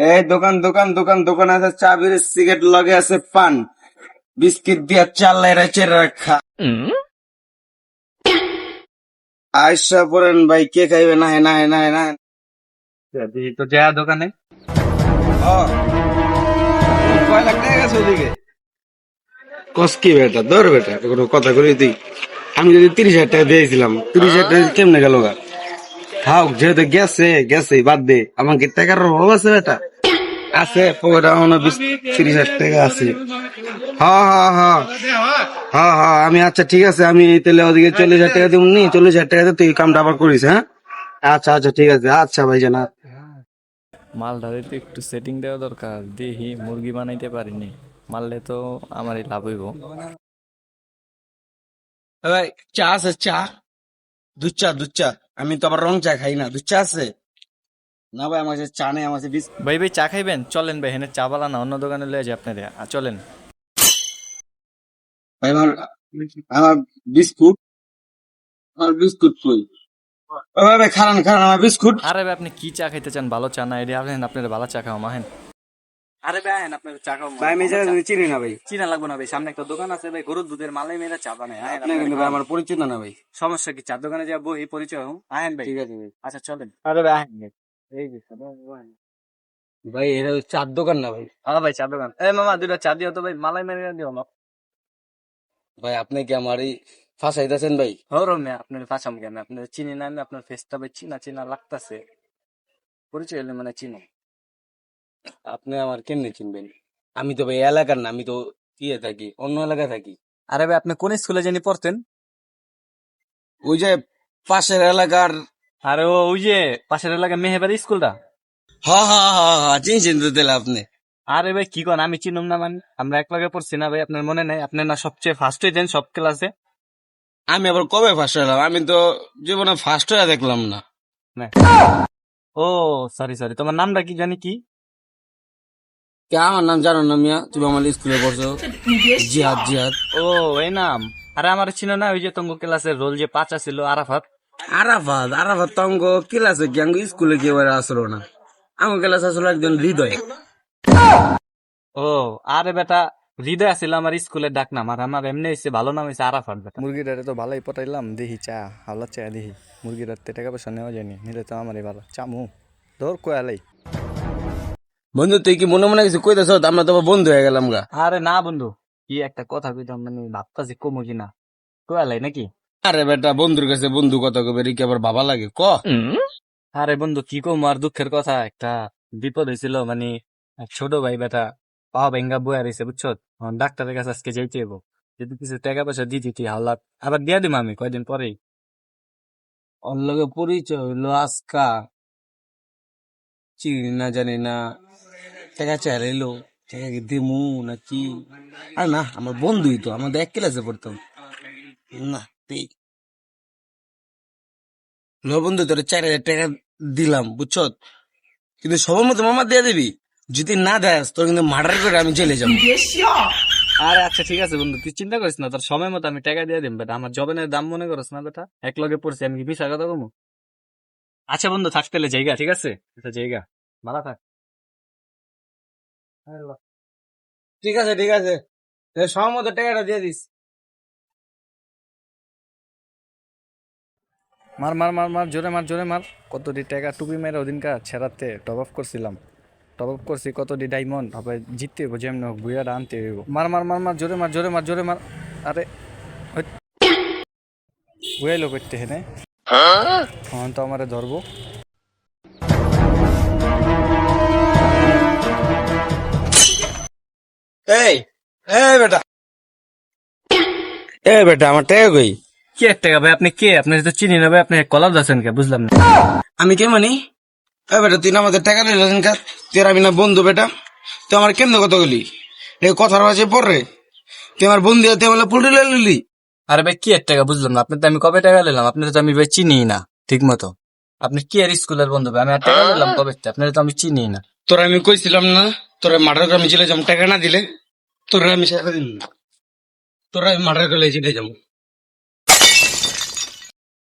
এই দোকান দোকান দোকান দোকান আছে চা বিড়ি সিগারেট লগে আছে পান বিস্কিট দিয়া চাল রেচে রাখা আয়সা পড়েন ভাই কে খাইবে না না না না তো যা দোকানে কয় লাখ টাকা গেছে ওদিকে কস কি বেটা ধর বেটা কোনো কথা করি তুই আমি যদি 30,000 টাকা দিয়েছিলাম 30,000 টাকা কেমনে গেল গা থাক যেহেতু গেছে গেছে বাদ দে আমাকে টাকার অভাব আছে বেটা আছে পকেটে আমার 30,000 টাকা আছে হ্যাঁ হ্যাঁ হ্যাঁ হ্যাঁ হ্যাঁ আমি আচ্ছা ঠিক আছে আমি তাহলে ওদিকে 40,000 টাকা দিব নি 40,000 টাকাতে তুই কামটা আবার করিস হ্যাঁ আচ্ছা আচ্ছা ঠিক আছে আচ্ছা ভাই জানা মালটারে তো একটু সেটিং দেওয়া দরকার, দেখি মুরগি বানাইতে পারিনি, মারলে তো আমারই লাভ হইব। ভাই চা আছে চা দুধ চা আমি তো আবার রং চা খাই না দুধ চা আছে না ভাই আমার কাছে চা নেই আমার কাছে ভাই ভাই চা খাইবেন? চলেন ভাই, হেনে চা বালা না, অন্য দোকানে লয়ে যাই আপনারে, চলেন। ভাই আমার আমার বিস্কুট আমার বিস্কুট কই ও ভাই খারান খারান আমার বিস্কুট আরে ভাই আপনি কি চা খাইতে চান? ভালো চা না এটা আপনি আপনার ভালো চা খাও মাহেন। আরে ভাই আহেন আপনার চা খাও। ভাই আমি এই জায়গা চিনি না ভাই চিনা লাগবে না ভাই, সামনে একটা দোকান আছে ভাই, গরুর দুধের মালাই মেয়েরা চা বানায়। আহেন আপনি কিন্তু ভাই আমার পরিচিত না ভাই সমস্যা কি, চার দোকানে যাবো এই পরিচয় হোক। আহেন ভাই, ঠিক আছে ভাই আচ্ছা চলেন। আরে ভাই আহেন এই যে ভাই এটা চার দোকান না ভাই হ্যাঁ ভাই চা দোকান। এই মামা দুইটা চা দিও তো ভাই, মালাই মেরে দিও না। ভাই আপনি কি আমার এই ফাঁসাইতেছেন ভাই হরো মে আপনার ফাঁসাম কেন, আপনার চিনি না আমি, আপনার ফেসটা ভাই চিনা চিনা লাগতাছে, পরিচয় হলে মানে চিনো। আপনি আমার কেমনে চিনবেন আমি তো ভাই এলাকার না আমি তো ইয়ে থাকি অন্য এলাকায় থাকি আরে ভাই আপনি কোন স্কুলে জানি পড়তেন? ওই যে পাশের এলাকার আরে ওই যে পাশের এলাকায় মেহেবাড়ি স্কুলটা। হ্যাঁ হ্যাঁ হ্যাঁ হ্যাঁ চিনছেন তো তাহলে আপনি আরে ভাই কি কোন, আমি চিনুম না মানে? আমরা এক লগে পড়ছি না ভাই, আপনার মনে নাই? আপনি না সবচেয়ে ফার্স্ট হইতেন সব ক্লাসে। আমি আবার কবে ফার্স্ট হলাম আমি তো জীবনে ফার্স্ট হয়ে দেখলাম না ও সরি সরি, তোমার নামটা কি জানি কি? কে আমার নাম জানো না মিয়া তুমি আমার স্কুলে পড়ছো জিহাদ জিহাদ ও এই নাম। আরে আমার ছিল না ওই যে তোমার ক্লাসের রোল যে 5 ছিল, আরাফাত। আরাফাত আরাফাত তো আমাকে ক্লাসে কি আমাকে স্কুলে কি এবার আসলো না আমার ক্লাস আসলো একজন হৃদয় ও আরে বেটা, হৃদয় আছিল আমার স্কুলের ডাক নাম, আর আমার এমনি হয়েছে ভালো নাম হয়েছে আরাফাত বেটা। মুরগিটারে তো ভালোই পটাইলাম, দেখি চা হাওলা চা দেখি, মুরগিটার টাকা পয়সা নেওয়া যায়নি, নিলে তো আমারই ভালো। চামু ধর কয়ালাই। বন্ধু তুই কি মনে মনে কিছু কইতেছ আমরা তো আবার বন্ধু হয়ে গেলাম গা আরে না বন্ধু, কি একটা কথা কইতাম মানে ভাবতাছি কমু কিনা, কয়ালাই নাকি? আরে বেটা বন্ধুর কাছে বন্ধু কথা কবে কি আবার ভাবা লাগে ক আরে বন্ধু কি কম, আর দুঃখের কথা, একটা বিপদ হয়েছিল মানে এক ছোট ভাই বেটা পা ভেঙ্গা বয়া রয়েছে বুঝছো, ডাক্তারের কাছে আজকে যাইতে হইব, যদি কিছু টাকা পয়সা দিয়ে দিতি হাওলাত আবার দিয়া দিম আমি কয়দিন পরেই। ওর লগে পরিচয় হইলো আজকা চিনি না জানি না টাকা চাইলো টাকা কি দিমু নাকি আর না আমার বন্ধুই তো আমাদের এক ক্লাসে পড়তাম না তুই লো বন্ধু তোর 4,000 টাকা দিলাম বুঝছো কিন্তু সবার মতো মামা দিয়ে দিবি যদি না দেয় তোর কিন্তু মার্ডার করে আমি জেলে যাবো আরে আচ্ছা ঠিক আছে বন্ধু, তুই চিন্তা করিস না, তোর সময় মতো আমি টাকা দিয়ে দিম বেটা, আমার জবেনের দাম মনে করিস না বেটা, এক লগে পড়ছি আমি কি মিশা কথা কমু? আচ্ছা বন্ধু থাকতে জায়গা, ঠিক আছে আচ্ছা জায়গা, ভালো থাক। ঠিক আছে ঠিক আছে সময় মতো টাকাটা দিয়ে দিস মার মার মার মার জোরে মার জোরে মার। কতটি টাকা টুপি মেরে ওদিনকার ছেড়াতে টপ আপ করছিলাম, টপ আপ করছি কতটি ডায়মন্ড, হবে জিততে হইব যেমন হোক, বুয়াটা আনতে হইব। মার মার মার মার জোরে মার জোরে মার জোরে মার। আরে বুয়াইলো করতে হেনে তখন তো আমারে ধরবো। এই বেটা বেটা আমার টাকা কই কি এক টাকা ভাই? আপনি কে? আপনি তো চিনি না ভাই, আপনি কলার যাচ্ছেন কে? বুঝলাম না। আমি কে মানি বেটা তুই না আমাদের টাকা দিলেন কা তুই আর আমি না বন্ধু বেটা তুই আমার কেমনে কথা বলি কথার মাঝে পড়ে তুই আমার বন্ধু তুই আমার পুলটি লিলি আরে ভাই কি এক টাকা? বুঝলাম না। আপনি তো আমি কবে টাকা নিলাম? আপনি তো আমি ভাই চিনি না ঠিক মতো। আপনি কি আর স্কুলের বন্ধু ভাই? আমি আর টাকা নিলাম কবে? আপনার তো আমি চিনি না। তোরা আমি কইছিলাম না তোরা মার্ডার করে আমি জেলে যাবো টাকা না দিলে তোরা আমি সারা দিন তোরা আমি মার্ডার করে জেলে যাবো